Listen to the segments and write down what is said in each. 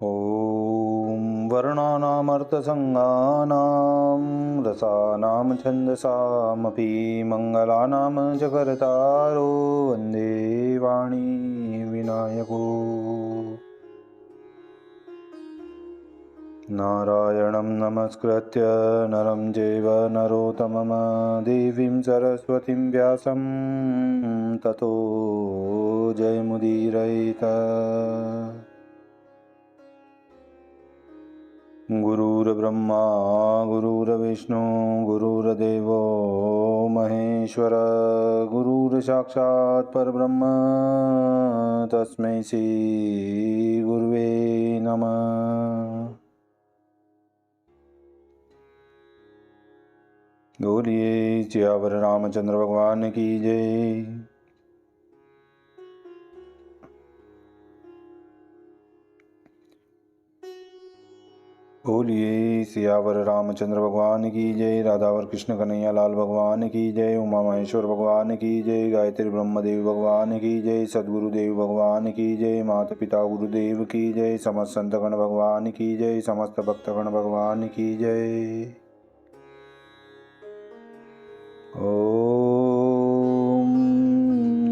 ॐ वर्णानामर्थसङ्गानां रसानां छन्दसामपि मङ्गलानां च कर्तारो वन्दे वाणी विनायको। नारायणं नमस्कृत्य नरं चैव नरोत्तमं देवीं सरस्वतीं व्यासं ततो जयमुदीरयेत्। गुरुर्ब्रह्मा गुरुर्विष्णु गुरुर्देवो महेश्वर गुरुर्साक्षात् परब्रह्म तस्मै श्री गुरुवे नमः। बोलिए सियावर रामचंद्र भगवान की जय। बोलिए सियावर रामचंद्र भगवान की जय। राधावर कृष्ण कन्हैया लाल भगवान की जय। उमा महेश्वर भगवान की जय। गायत्री ब्रह्मदेव भगवान की जय। सद्गुरुदेव भगवान की जय। माता पिता गुरुदेव की जय। समस्त संतगण भगवान की जय। समस्त भक्तगण भगवान की जय। ओम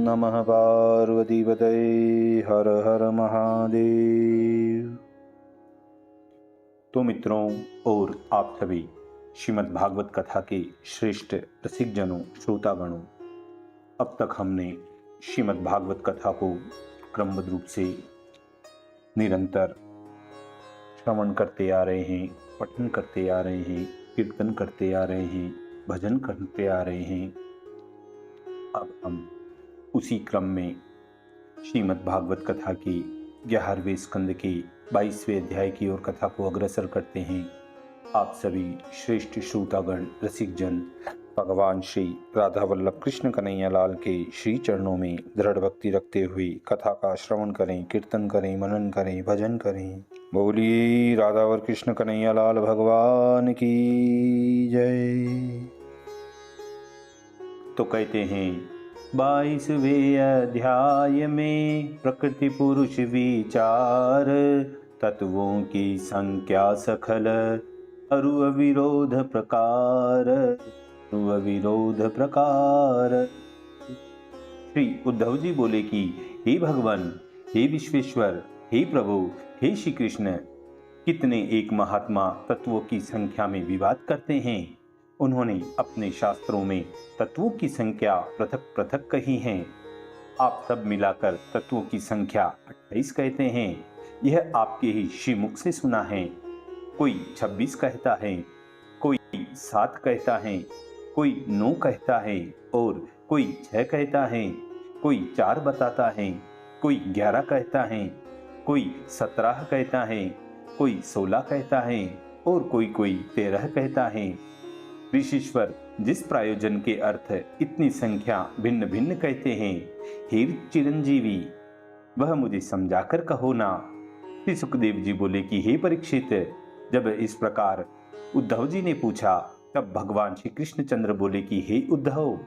नमः पार्वतीपतये हर हर महादेव। तो मित्रों और आप सभी श्रीमद् भागवत कथा के श्रेष्ठ रसिक जनों श्रोतागणों, अब तक हमने श्रीमद् भागवत कथा को क्रमबद्ध रूप से निरंतर श्रवण करते आ रहे हैं, पठन करते आ रहे हैं, कीर्तन करते आ रहे हैं, भजन करते आ रहे हैं। अब हम उसी क्रम में श्रीमद् भागवत कथा की 11वें स्कंद के 22वें अध्याय की ओर कथा को अग्रसर करते हैं। आप सभी श्रेष्ठ श्रोतागण रसिक जन भगवान श्री राधा वल्लभ कृष्ण कन्हैया लाल के श्री चरणों में दृढ़ भक्ति रखते हुए कथा का श्रवण करें, कीर्तन करें, मनन करें, भजन करें। बोलिए राधावर कृष्ण कन्हैया लाल भगवान की जय। तो कहते हैं 22वें अध्याय में प्रकृति पुरुष विचार, तत्वों की संख्या सखल अरु अविरोध प्रकार, अरु अविरोध प्रकार। श्री उद्धव जी बोले कि हे भगवान, हे विश्वेश्वर, हे प्रभु, हे श्री कृष्ण, कितने एक महात्मा तत्वों की संख्या में विवाद करते हैं। उन्होंने अपने शास्त्रों में तत्वों की संख्या पृथक पृथक कही है। आप सब मिलाकर तत्वों की संख्या 28 कहते हैं। यह आपके ही श्रीमुख से सुना है। कोई 26 कहता है, कोई 7 कहता है, कोई 9 कहता है और कोई 6 कहता है, कोई 4 बताता है, कोई 11 कहता है, कोई 17 कहता है, कोई 16 कहता है और कोई 13 कहता है। ऋषीश्वर, जिस प्रायोजन के अर्थ इतनी संख्या भिन्न भिन्न कहते हैं, हे चिरंजीवी, वह मुझे समझाकर कहो ना। श्री सुखदेव जी बोले कि हे परीक्षित, जब इस प्रकार उद्धव जी ने पूछा तब भगवान श्री कृष्णचंद्र बोले कि हे उद्धव,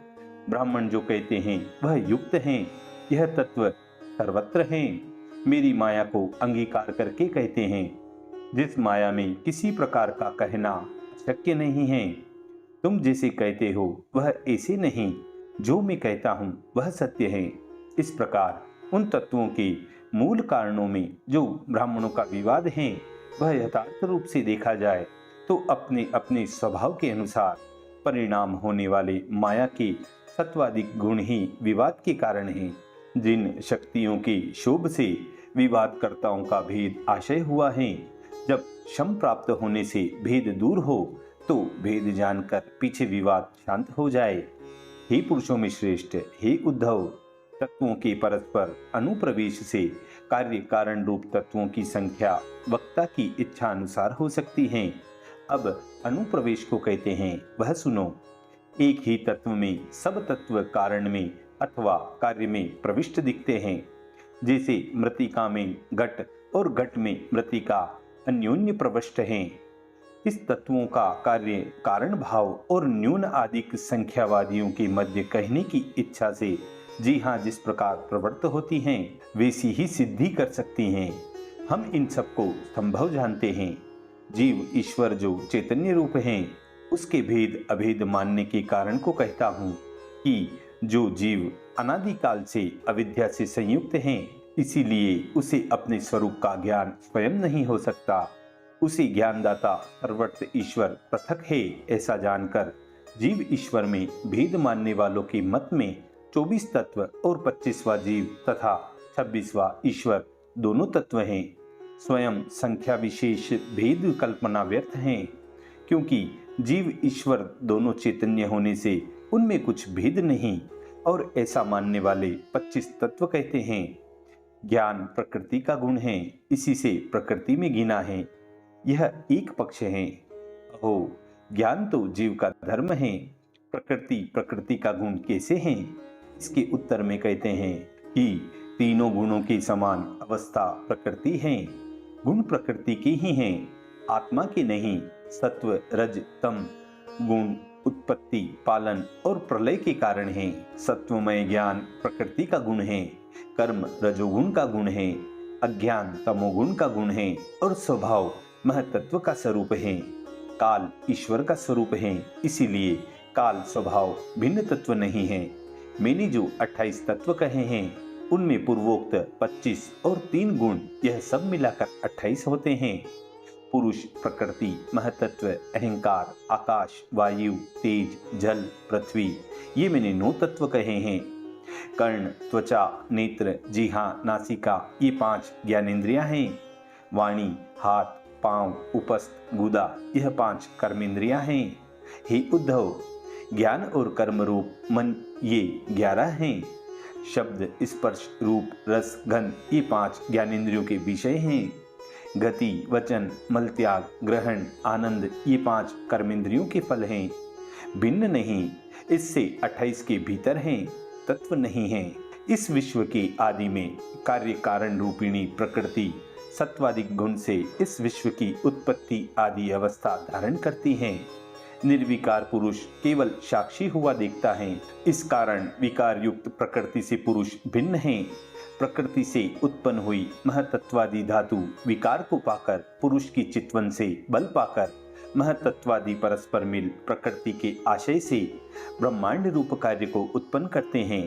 ब्राह्मण जो कहते हैं वह युक्त हैं। यह तत्व सर्वत्र हैं। मेरी माया को अंगीकार करके कहते हैं। जिस माया में किसी प्रकार का कहना शक्य नहीं है। तुम जैसे कहते हो वह ऐसे नहीं। जो मैं कहता हूँ वह सत्य है। इस प्रकार उन तत्वों के मूल कारणों में जो ब्राह्मणों का विवाद है, वह यथार्थ रूप से देखा जाए तो अपने अपने स्वभाव के अनुसार परिणाम होने वाले माया के सत्वादिक गुण ही विवाद के कारण हैं। जिन शक्तियों के शोभ से विवादकर्ताओं का भेद आशय हुआ है, जब शम प्राप्त होने से भेद दूर हो तो भेद जानकर पीछे विवाद शांत हो जाए। हे पुरुषों में श्रेष्ठ, हे उद्धव, तत्वों के परस्पर अनुप्रवेश से कार्य कारण रूप तत्वों की संख्या वक्ता की इच्छा अनुसार हो सकती है। अब अनुप्रवेश को कहते हैं, वह सुनो। एक ही तत्व में सब तत्व कारण में अथवा कार्य में प्रविष्ट दिखते हैं। जैसे मृतिका में घट और घट में मृतिका अन्योन्य प्रविष्ट हैं। इस तत्वों का कार्य कारण भाव और न्यून आदिक संख्यावादियों के मध्य कहने की इच्छा से जी हाँ जिस प्रकार प्रवृत्त होती हैं, वैसी ही सिद्धि कर सकती हैं। हम इन सबको संभव जानते हैं। जीव ईश्वर जो चैतन्य रूप हैं, उसके भेद अभेद मानने के कारण को कहता हूँ कि जो जीव अनादिकाल से अविद्या से संयुक्त हैं, इसीलिए उसे अपने स्वरूप का ज्ञान स्वयं नहीं हो सकता। उसी ज्ञानदाता सर्वत्र ईश्वर पृथक है ऐसा जानकर जीव ईश्वर में भेद मानने वालों के मत में 24 तत्व और 25वां जीव तथा 26वां ईश्वर दोनों तत्व हैं। स्वयं संख्या विशेष भेद कल्पना व्यर्थ हैं, क्योंकि जीव ईश्वर दोनों चैतन्य होने से उनमें कुछ भेद नहीं, और ऐसा मानने वाले 25 तत्व कहते हैं। ज्ञान प्रकृति का गुण है, इसी से प्रकृति में गिना है। यह एक पक्ष है। अहो, ज्ञान तो जीव का धर्म है, प्रकृति का गुण कैसे है? इसके उत्तर में कहते हैं कि तीनों गुणों की समान अवस्था प्रकृति है। गुण प्रकृति के ही हैं, आत्मा के नहीं। सत्व रज तम गुण उत्पत्ति पालन और प्रलय के कारण है। सत्वमय ज्ञान प्रकृति का गुण है, कर्म रजोगुण का गुण है, अज्ञान तमोगुण का गुण है, और स्वभाव महतत्व का स्वरूप है। काल ईश्वर का स्वरूप है, इसीलिए काल स्वभाव भिन्न तत्व नहीं है। मैंने जो 28 तत्व कहे हैं, उनमें पूर्वोक्त 25 और 3 गुण, यह सब मिलाकर 28 होते हैं। पुरुष प्रकृति महतत्व अहंकार आकाश वायु तेज जल पृथ्वी, ये मैंने 9 तत्व कहे हैं। कर्ण त्वचा नेत्र जिह्वा नासिका, ये 5 ज्ञानेंद्रियां हैं। वाणी हाथ पांव उपस्थ गुदा, यह 5 कर्मेंद्रियां हैं। हे उद्धव, ज्ञान और कर्म रूप मन, ये 11 हैं। शब्द स्पर्श रूप रस गंध, ये 5 ज्ञानेंद्रियों के विषय हैं। गति वचन मल त्याग ग्रहण आनंद, ये 5 कर्मेंद्रियों के फल हैं। भिन्न नहीं, इससे 28 के भीतर हैं, तत्व नहीं है। इस विश्व के आदि में कार्य कारण रूपिणी प्रकृति सत्वादिक गुण से इस विश्व की उत्पत्ति आदि अवस्था धारण करती है। निर्विकार पुरुष केवल साक्षी हुआ देखता है। इस कारण विकार युक्त प्रकृति से पुरुष भिन्न है। प्रकृति से उत्पन्न हुई महतत्वादि धातु विकार को पाकर पुरुष की चितवन से बल पाकर महतत्वादि परस्पर मिल प्रकृति के आशय से ब्रह्मांड रूप कार्य को उत्पन्न करते हैं।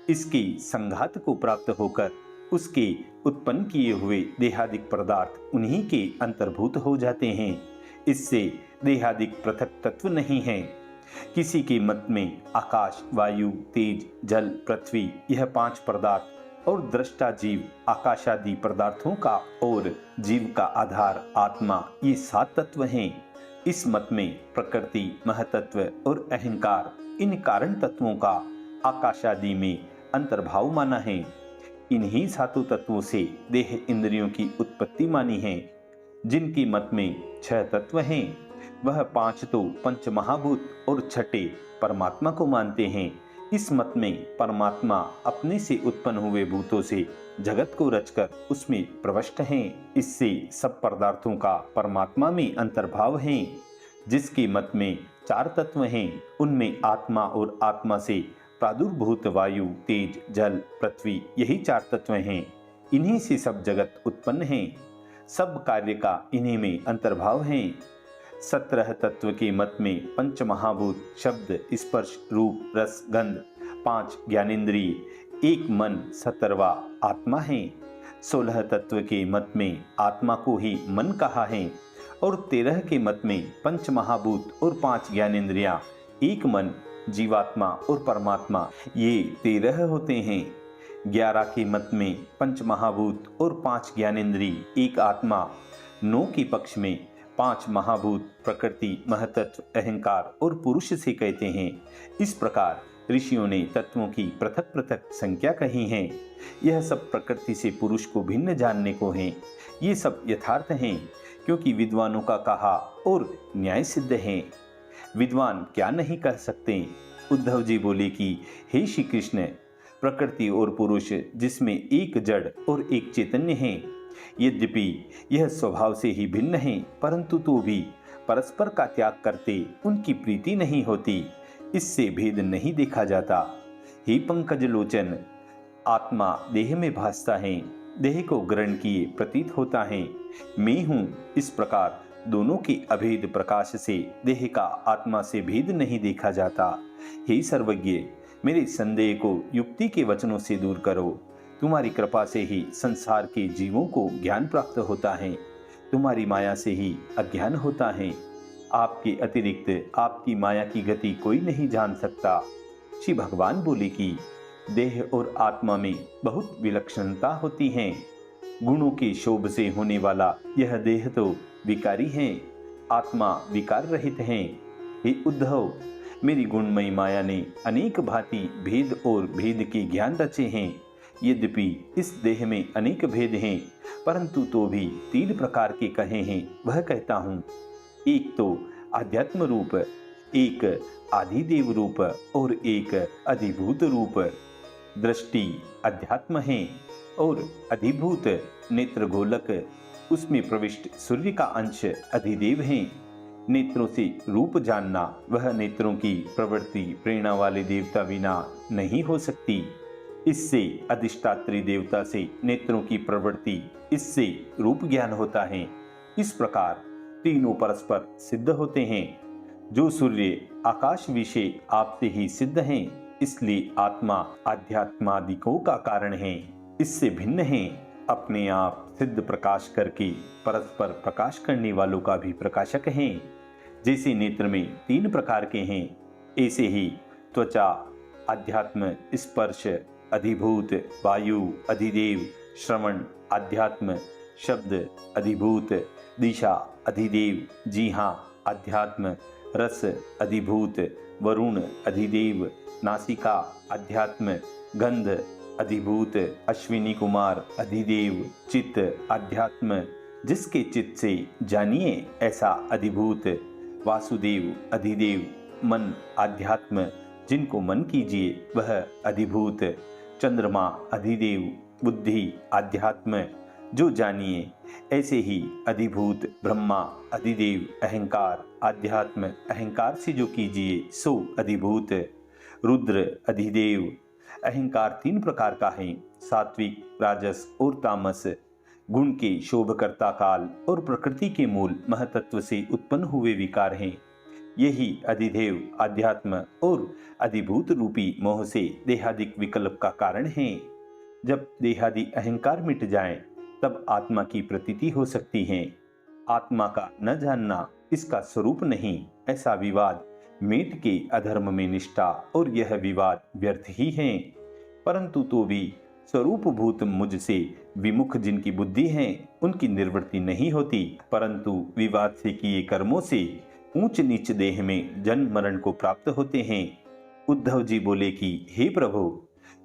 इसके संघात को प्राप्त होकर उसके उत्पन्न किए हुए देहादिक पदार्थ उन्हीं के अंतर्भूत हो जाते हैं। इससे देहादिक पृथक तत्व नहीं है। किसी के मत में आकाश वायु तेज जल पृथ्वी, यह 5 पदार्थ और दृष्टा जीव आकाशादि पदार्थों का और जीव का आधार आत्मा, ये 7 तत्व हैं। इस मत में प्रकृति महतत्व और अहंकार, इन कारण तत्वों का आकाशादि में अंतर्भाव माना है। इन्हीं 7 तत्वों से देह इंद्रियों की उत्पत्ति मानी है। जिनकी मत में 6 तत्व हैं, वह 5 तो पंच महाभूत और 6 परमात्मा को मानते हैं। इस मत में परमात्मा अपने से उत्पन्न हुए भूतों से जगत को रचकर उसमें प्रविष्ट हैं। इससे सब पदार्थों का परमात्मा में अंतर्भाव है। जिसके मत में 4 तत्व हैं, उनमें आत्मा और आत्मा से प्रादुर्भूत वायु तेज जल पृथ्वी, यही 4 तत्व हैं। इन्हीं से सब जगत उत्पन्न है। सब कार्य का इन्हीं में अंतर्भाव है। 17 तत्व के मत में पंच महाभूत शब्द स्पर्श रूप रस गंध, 5 ज्ञानेंद्रिय, 1 मन 17वां आत्मा है। 16 तत्व के मत में आत्मा को ही मन कहा है और 13 के मत में पंच महाभूत और 5 ज्ञानेंद्रियां, 1 मन जीवात्मा और परमात्मा, ये 13 होते हैं। 11 के मत में पंच महाभूत और 5 ज्ञानेंद्रिय, 1 आत्मा। 9 के पक्ष में 5 महाभूत प्रकृति महतत्व अहंकार और पुरुष से कहते हैं। इस प्रकार ऋषियों ने तत्वों की पृथक पृथक संख्या कही है। यह सब प्रकृति से पुरुष को भिन्न जानने को है। ये सब यथार्थ हैं, क्योंकि विद्वानों का कहा और न्याय सिद्ध है। विद्वान क्या नहीं कह सकते। उद्धव जी बोले कि हे श्री कृष्ण, प्रकृति और पुरुष जिसमें एक जड़ और एक चैतन्य है, यद्यपि यह स्वभाव से ही भिन्न है, परंतु तो भी परस्पर का त्याग करते उनकी प्रीति नहीं होती। इससे भेद नहीं देखा जाता। हे पंकज लोचन, आत्मा देह में भासता है, देह को ग्रहण किए प्रतीत होता है। मैं हूँ, इस प्रकार दोनों के अभेद प्रकाश से देह का आत्मा से भेद नहीं देखा जाता। हे सर्वज्ञ, मेरे संदेह को युक्ति के वचनों से दूर करो। तुम्हारी कृपा से ही संसार के जीवों को ज्ञान प्राप्त होता है, तुम्हारी माया से ही अज्ञान होता है। आपके अतिरिक्त आपकी माया की गति कोई नहीं जान सकता। श्री भगवान बोले कि देह और आत्मा में बहुत विलक्षणता होती है। गुणों के शोभ से होने वाला यह देह तो विकारी है, आत्मा विकार रहित है। हे उद्धव, मेरी गुणमयी माया ने अनेक भांति भेद और भेद के ज्ञान रचे हैं। यद्यपि इस देह में अनेक भेद हैं, परंतु तो भी 3 प्रकार के कहे हैं, वह कहता हूँ। एक तो आध्यात्म रूप, एक आदिदेव रूप और एक अधिभूत रूप। दृष्टि अध्यात्म है और अधिभूत नेत्र गोलक, उसमें प्रविष्ट सूर्य का अंश अधिदेव है। नेत्रों से रूप जानना वह नेत्रों की प्रवृत्ति प्रेरणा वाले देवता बिना नहीं हो सकती। इससे अधिष्ठात्री देवता से नेत्रों की प्रवृत्ति, इससे रूप ज्ञान होता है। इस प्रकार तीनों परस्पर सिद्ध होते हैं। जो सूर्य आकाश विषय आपसे ही सिद्ध हैं, इसलिए आत्मा आध्यात्मादिकों का कारण है, इससे भिन्न है। अपने आप सिद्ध प्रकाश करके परस्पर प्रकाश करने वालों का भी प्रकाशक हैं। जैसे नेत्र में 3 प्रकार के हैं, ऐसे ही त्वचा अध्यात्म, स्पर्श अधिभूत, वायु अधिदेव, श्रवण अध्यात्म, शब्द अधिभूत, दिशा अधिदेव, जिह्वा अध्यात्म, रस अधिभूत, वरुण अधिदेव, नासिका अध्यात्म, गंध अधिभूत, अश्विनी कुमार अधिदेव, चित्त अध्यात्म, जिसके चित्त से जानिए ऐसा अधिभूत, वासुदेव अधिदेव, मन अध्यात्म, जिनको मन कीजिए वह अधिभूत, चंद्रमा अधिदेव, बुद्धि अध्यात्म, जो जानिए ऐसे ही अधिभूत, ब्रह्मा अधिदेव, अहंकार अध्यात्म, अहंकार से जो कीजिए सो अधिभूत, रुद्र अधिदेव। अहंकार 3 प्रकार का है, सात्विक, राजस और तामस। गुण के शोभकर्ता काल और प्रकृति के मूल महतत्व से उत्पन्न हुए विकार हैं। यही अधिदेव, अध्यात्म और अधिभूत रूपी मोह से देहादिक विकल्प का कारण है। जब देहादि अहंकार मिट जाए तब आत्मा की प्रतीति हो सकती है। आत्मा का न जानना इसका स्वरूप नहीं, ऐसा विवाद मेट के अधर्म में निष्ठा और यह विवाद व्यर्थ ही है। परंतु तो भी स्वरूप भूत मुझसे विमुख जिनकी बुद्धि है उनकी निर्वृत्ति नहीं होती, परंतु विवाद से किए कर्मों से ऊंच नीच देह में जन्म मरण को प्राप्त होते हैं। उद्धव जी बोले कि हे प्रभु,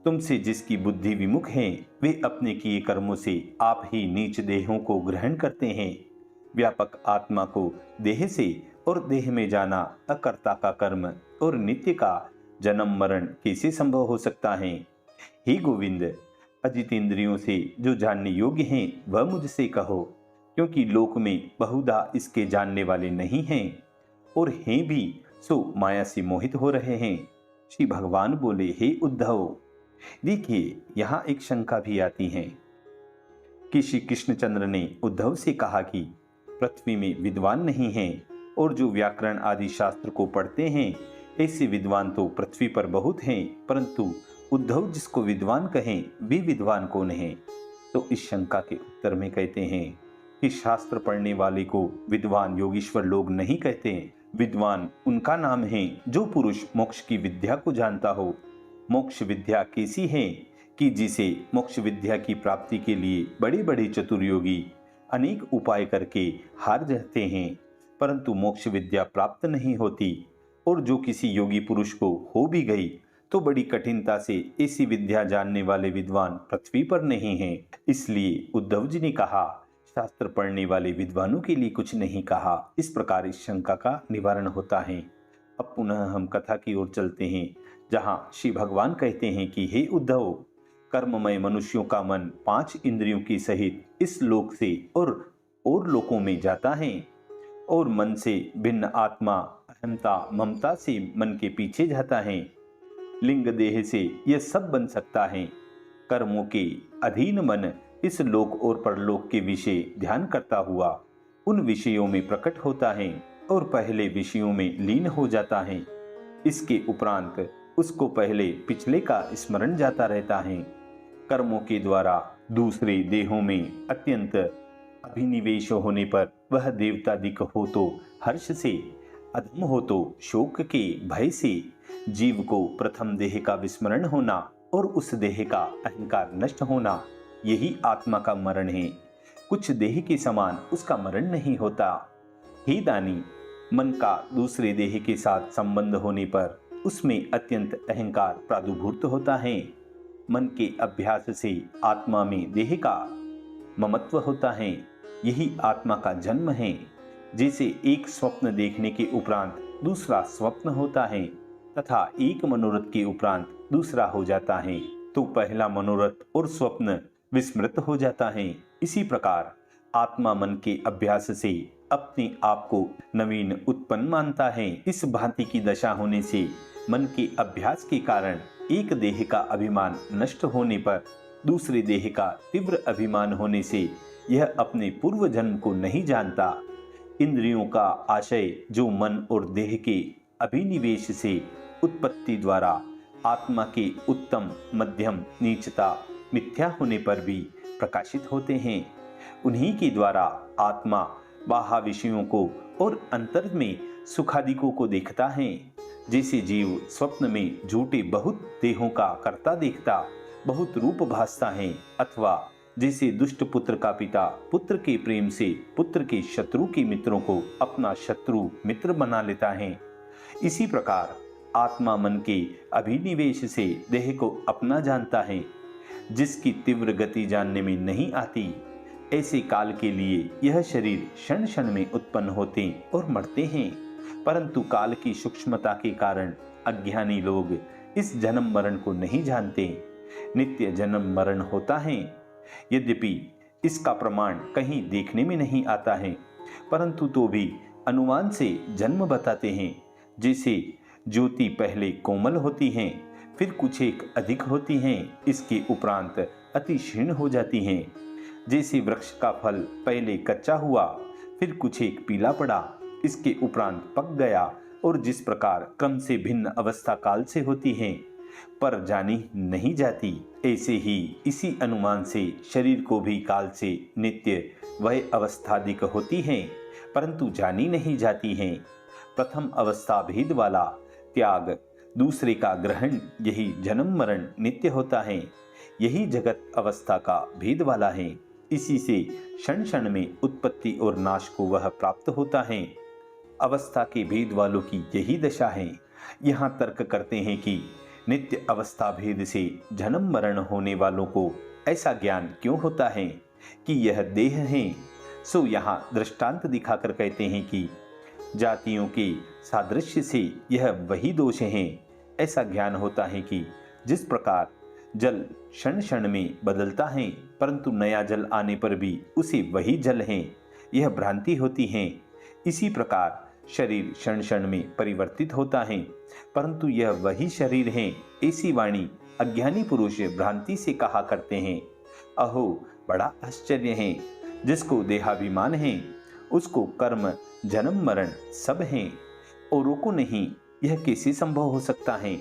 तुमसे जिसकी बुद्धि विमुख है वे अपने किए कर्मों से आप ही नीच देहों को ग्रहण करते हैं। व्यापक आत्मा को देह से और देह में जाना अकर्ता का कर्म और नित्य का जन्म मरण कैसे संभव हो सकता है। हे गोविंद, अजित इंद्रियों से जो जानने योग्य हैं वह मुझसे कहो, क्योंकि लोक में बहुधा इसके जानने वाले नहीं हैं, और हैं भी सो माया से मोहित हो रहे हैं। श्री भगवान बोले, हे उद्धव, देखिए यहाँ एक शंका भी आती है कि श्री कृष्णचंद्र ने उद्धव से कहा कि पृथ्वी में विद्वान नहीं हैं, और जो व्याकरण आदि शास्त्र को पढ़ते हैं ऐसे विद्वान तो पृथ्वी पर बहुत हैं, परंतु उद्धव जिसको विद्वान कहें वे विद्वान कौन हैं। तो इस शंका के उत्तर में कहते हैं कि शास्त्र पढ़ने वाले को विद्वान योगीश्वर लोग नहीं कहते। विद्वान उनका नाम है जो पुरुष मोक्ष की विद्या को जानता हो। मोक्ष विद्या कैसी है कि जिसे मोक्ष विद्या की प्राप्ति के लिए बड़े बड़े चतुर्योगी अनेक उपाय करके हार जाते हैं, परंतु मोक्ष विद्या प्राप्त नहीं होती, और जो किसी योगी पुरुष को हो भी गई तो बड़ी कठिनता से ऐसी विद्या जानने वाले विद्वान पृथ्वी पर नहीं हैं। इसलिए उद्धव जी ने कहा, शास्त्र पढ़ने वाले विद्वानों के लिए कुछ नहीं कहा। इस प्रकार इस शंका का निवारण होता है। अब पुनः हम कथा की ओर चलते हैं, जहां श्री भगवान कहते हैं कि हे उद्धव, कर्ममय मनुष्यों का मन 5 इंद्रियों की सहित इस लोक से और लोकों में जाता है, और मन से भिन्न आत्मा अहंता ममता से मन के पीछे जाता है। लिंग देह से यह सब बन सकता है। कर्मों के अधीन मन इस लोक और परलोक के विषय ध्यान करता हुआ उन विषयों में प्रकट होता है और पहले विषयों में लीन हो जाता है। इसके उपरांत उसको पहले पिछले का स्मरण जाता रहता है। कर्मों के द्वारा दूसरे देहों में अत्यंत अभिनिवेश होने पर वह देवतादिक हो तो हर्ष से, अधम हो तो शोक के भय से जीव को प्रथम देह का विस्मरण होना और उस देह का अहंकार नष्ट होना, यही आत्मा का मरण है। कुछ देह के समान उसका मरण नहीं होता। हे दानी, मन का दूसरे देह के साथ संबंध होने पर उसमें अत्यंत अहंकार प्रादुर्भूत होता है। मन के अभ्यास से आत्मा में देह का ममत्व होता है। यही आत्मा का जन्म है। जैसे एक स्वप्न देखने के उपरांत दूसरा स्वप्न होता है तथा एक मनोरथ के उपरांत दूसरा हो जाता है, तो पहला मनोरथ और स्वप्न विस्मृत हो जाता है। इसी प्रकार आत्मा मन के अभ्यास से अपने आप को नवीन उत्पन्न मानता है। इस भांति की दशा होने से मन के अभ्यास के कारण एक देह का अभिमान नष्ट होने पर दूसरे देह का तीव्र अभिमान होने से यह अपने पूर्व जन्म को नहीं जानता। इंद्रियों का आशय जो मन और देह के अभिनिवेश से उत्पत्ति द्वारा आत्मा के उत्तम, मध्यम, नीचता, मिथ्या होने पर भी प्रकाशित होते हैं, उन्हीं के द्वारा आत्मा बाह्य विषयों को और अंतर में सुखादिकों को देखता है। जैसे जीव स्वप्न में झूठे बहुत देहों का कर्ता देखता, बहुत रूप भासता है, अथवा जैसे दुष्ट पुत्र का पिता पुत्र के प्रेम से पुत्र के शत्रु के मित्रों को अपना शत्रु मित्र बना लेता है, इसी प्रकार आत्मा मन के अभिनिवेश से देह को अपना जानता है, जिसकी तीव्र गति जानने में नहीं आती। ऐसे काल के लिए यह शरीर क्षण क्षण में उत्पन्न होते और मरते हैं, परंतु काल की सूक्ष्मता के कारण अज्ञानी लोग इस जन्म मरण को नहीं जानते। नित्य जन्म मरण होता है। यद्यपि इसका प्रमाण कहीं देखने में नहीं आता है, परंतु तो भी अनुमान से जन्म बताते हैं। जैसे ज्योति पहले कोमल होती हैं, फिर कुछ एक अधिक होती हैं, इसके उपरांत अति क्षीण हो जाती हैं। जैसे वृक्ष का फल पहले कच्चा हुआ, फिर कुछ एक पीला पड़ा, इसके उपरांत पक गया, और जिस प्रकार क्रम से भिन्न अवस्था काल से होती हैं पर जानी नहीं जाती, ऐसे ही इसी अनुमान से शरीर को भी काल से नित्य वह अवस्थादिक होती हैं, परंतु जानी नहीं जाती हैं। प्रथम अवस्था भेद वाला त्याग, दूसरे का ग्रहण, यही जन्म मरण नित्य होता है। यही जगत अवस्था का भेद वाला है। इसी से क्षण क्षण में उत्पत्ति और नाश को वह प्राप्त होता है। अवस्था के भेद वालों की यही दशा है। यहाँ तर्क करते हैं कि नित्य अवस्था भेद से जन्म मरण होने वालों को ऐसा ज्ञान क्यों होता है कि यह देह है। सो यहाँ दृष्टांत दिखाकर कहते हैं कि जातियों के सादृश्य से यह वही दोष है। ऐसा ज्ञान होता है कि जिस प्रकार जल क्षण क्षण में बदलता है, परंतु नया जल आने पर भी उसे वही जल है, यह भ्रांति होती है। इसी प्रकार शरीर क्षण क्षण में परिवर्तित होता है, परंतु यह वही शरीर है, ऐसी वाणी अज्ञानी पुरुष भ्रांति से कहा करते हैं। अहो, बड़ा आश्चर्य है। जिसको देहाभिमान है उसको कर्म, जन्म मरण सब हैं, औरों को नहीं। यह कैसे संभव हो सकता है?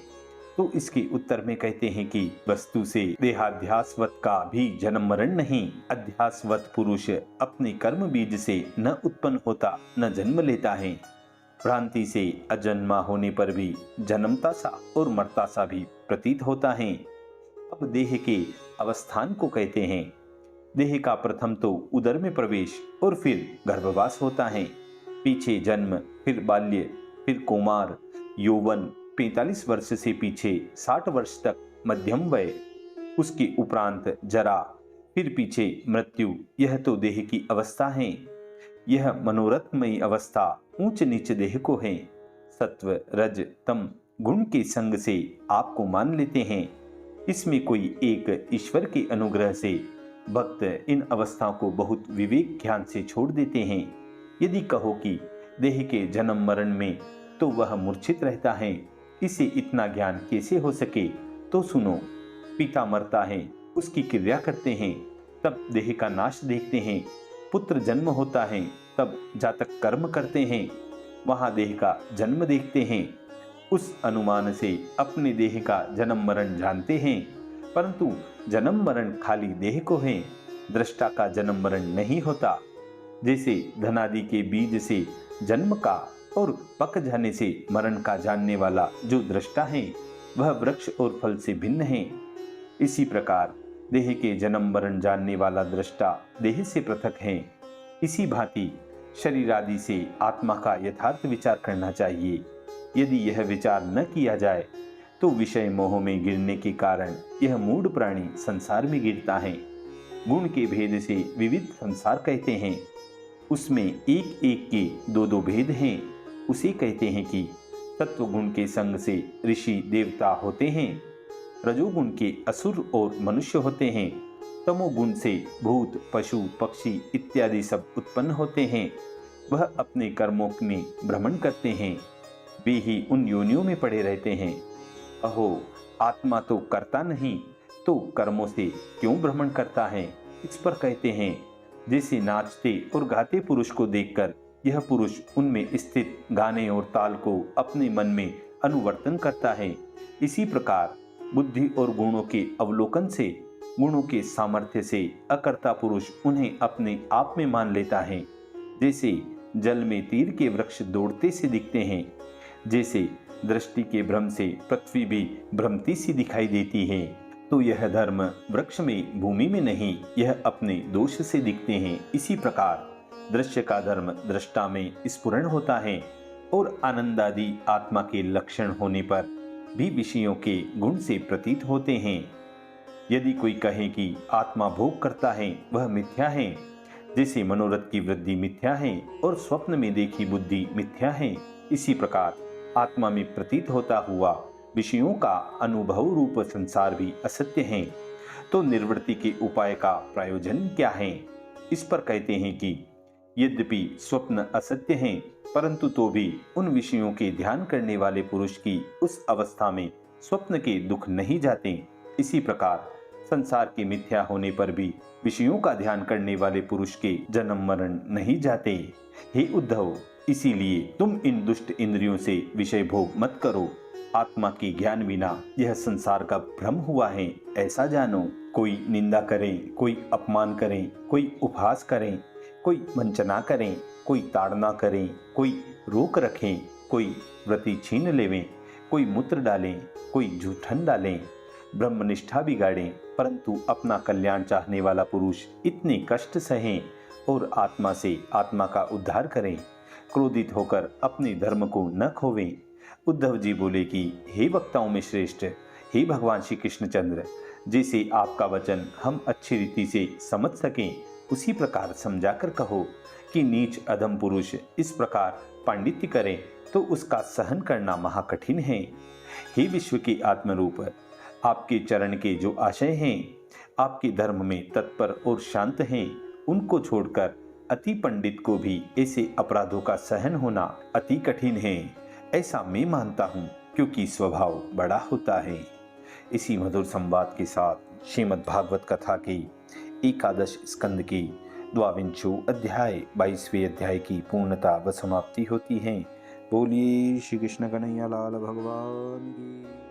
तो इसके उत्तर में कहते हैं कि वस्तु से देहाध्यासवत का भी जन्म मरण नहीं। अध्यासवत पुरुष अपने कर्म बीज से न उत्पन्न होता न जन्म लेता है। भ्रांति से अजन्मा होने पर भी जन्मता सा और मरता सा भी प्रतीत होता है। अब देह के अवस्थान को कहते हैं। देह का प्रथम तो उदर में प्रवेश और फिर गर्भवास होता है, पीछे जन्म, फिर बाल्य, फिर कौमार, यौवन, 45 वर्ष से पीछे 60 वर्ष तक मध्यम वय, उसके उपरांत जरा, फिर पीछे मृत्यु। यह तो देह की अवस्था है। यह मनोरथमयी अवस्था ऊंच नीच देह को है। सत्व, रज, तम गुण के संग से आपको मान लेते हैं। इसमें कोई एक ईश्वर के अनुग्रह से भक्त इन अवस्थाओं को बहुत विवेक ज्ञान से छोड़ देते हैं। यदि कहो कि देह के जन्म मरण में तो वह मूर्छित रहता है, इसे इतना ज्ञान कैसे हो सके? तो सुनो, पिता मरता है, उसकी क्रिया करते हैं, तब देह का नाश देखते हैं, पुत्र जन्म होता है तब जातक कर्म करते हैं, वहां देह का जन्म देखते हैं, उस अनुमान से अपने देह का जन्म मरण जानते हैं। परंतु जन्म मरण खाली देह को है, दृष्टा का जन्म मरण नहीं होता। जैसे धनादि के बीज से जन्म का और पक जाने से मरण का जानने वाला जो दृष्टा है वह वृक्ष और फल से भिन्न है, इसी प्रकार देह के जन्म मरण जानने वाला दृष्टा देह से पृथक है। इसी भांति शरीर आदि से आत्मा का यथार्थ विचार करना चाहिए। यदि यह विचार न किया जाए तो विषय मोह में गिरने के कारण यह मूढ़ प्राणी संसार में गिरता है। गुण के भेद से विविध संसार कहते हैं, उसमें एक एक के दो दो भेद हैं। उसे कहते हैं कि तत्व गुण के संग से ऋषि देवता होते हैं, रजोगुण के असुर और मनुष्य होते हैं, तमोगुण से भूत पशु पक्षी इत्यादि सब उत्पन्न होते हैं। वह अपने कर्मों में भ्रमण करते हैं, वे ही उन योनियों में पड़े रहते हैं। अहो, आत्मा तो करता नहीं तो कर्मों से क्यों भ्रमण करता है? इस पर कहते हैं, जैसे नाचते और गाते पुरुष को देखकर यह पुरुष उनमें स्थित गाने और ताल को अपने मन में अनुवर्तन करता है, इसी प्रकार बुद्धि और गुणों के अवलोकन से, गुणों के सामर्थ्य से अकर्ता पुरुष उन्हें अपने आप में मान लेता है। जैसे जल में तीर के वृक्ष दौड़ते से दिखते हैं, जैसे दृष्टि के भ्रम से पृथ्वी भी भ्रमती सी दिखाई देती है, तो यह धर्म वृक्ष में भूमि में नहीं, यह अपने दोष से दिखते हैं। इसी प्रकार दृश्य का धर्म दृष्टा में स्फुरण होता है और आनंदादि आत्मा के लक्षण होने पर भी विषयों के गुण से प्रतीत होते हैं। यदि कोई कहे कि आत्मा भोग करता है वह मिथ्या है, जैसे मनोरथ की वृद्धि मिथ्या है और स्वप्न में देखी बुद्धि मिथ्या है, इसी प्रकार आत्मा में प्रतीत होता हुआ विषयों का अनुभव रूप संसार भी असत्य है। तो निर्वृत्ति के उपाय का प्रयोजन क्या है? इस पर कहते हैं कि यद्यपि स्वप्न असत्य हैं, परंतु तो भी उन विषयों के ध्यान करने वाले पुरुष की उस अवस्था में स्वप्न के दुख नहीं जाते। इसी प्रकार संसार के मिथ्या होने पर भी विषयों का ध्यान करने वाले पुरुष के जन्म मरण नहीं जाते। हे उद्धव, इसीलिए तुम इन दुष्ट इंद्रियों से विषय भोग मत करो। आत्मा के ज्ञान बिना यह संसार का भ्रम हुआ है, ऐसा जानो। कोई निंदा करे, कोई अपमान करे, कोई उपहास करे, कोई वंचना करें, कोई ताड़ना करें, कोई रोक रखें, कोई व्रति छीन लेवें, कोई मूत्र डालें, कोई जूठन डालें, ब्रह्मनिष्ठा बिगाड़ें, परंतु अपना कल्याण चाहने वाला पुरुष इतने कष्ट सहें और आत्मा से आत्मा का उद्धार करें, क्रोधित होकर अपने धर्म को न खोवें। उद्धव जी बोले कि हे वक्ताओं में श्रेष्ठ, हे भगवान श्री कृष्णचंद्र, जैसे आपका वचन हम अच्छी रीति से समझ सकें उसी प्रकार समझाकर कहो कि नीच अधम पुरुष इस प्रकार पांडित्य करे तो उसका सहन करना महाकठिन है। हे विश्व के आत्मरूप, आपके चरण के जो आशय हैं, आपके धर्म में तत्पर और शांत हैं, उनको छोड़कर अति पंडित को भी ऐसे अपराधों का सहन होना अति कठिन है, ऐसा मैं मानता हूँ, क्योंकि स्वभाव बड़ा होता है। इसी मधुर संवाद के साथ श्रीमद् भागवत कथा की एकादश स्कंद की द्वाविंशो अध्याय 22वें अध्याय की पूर्णता व समाप्ति होती है। बोलिए श्री कृष्ण कन्हैया लाल भगवान की।